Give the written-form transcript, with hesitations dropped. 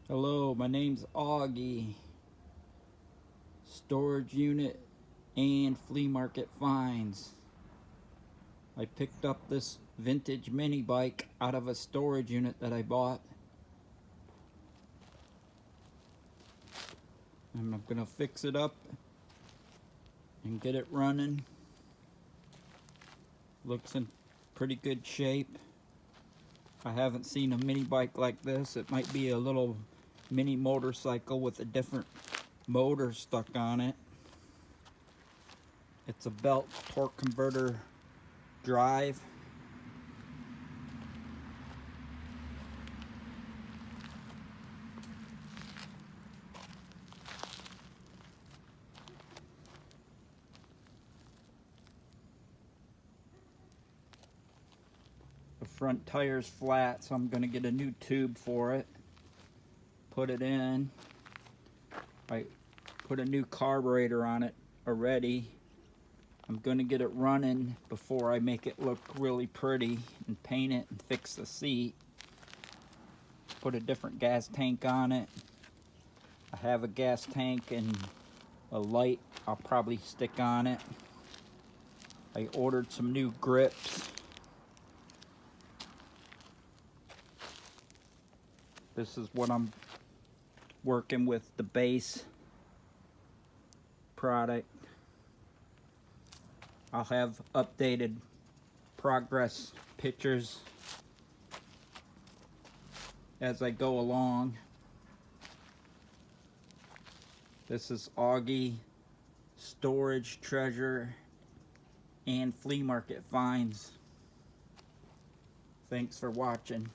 Hello, my name's Augie. Storage unit and flea market finds. I picked up this vintage mini bike out of a storage unit that I bought. And I'm gonna fix it up and get it running. Looks in pretty good shape. I haven't seen a mini bike like this. It might be a little mini motorcycle with a different motor stuck on it. It's a belt torque converter drive. The front tire's flat, so I'm gonna get a new tube for it. Put it in. I put a new carburetor on it already. I'm gonna get it running before I make it look really pretty and paint it and fix the seat. Put a different gas tank on it. I have a gas tank and a light I'll probably stick on it. I ordered some new grips. This is what I'm working with, the base product. I'll have updated progress pictures as I go along. This is Augie Storage, Treasure, and Flea Market Finds. Thanks for watching.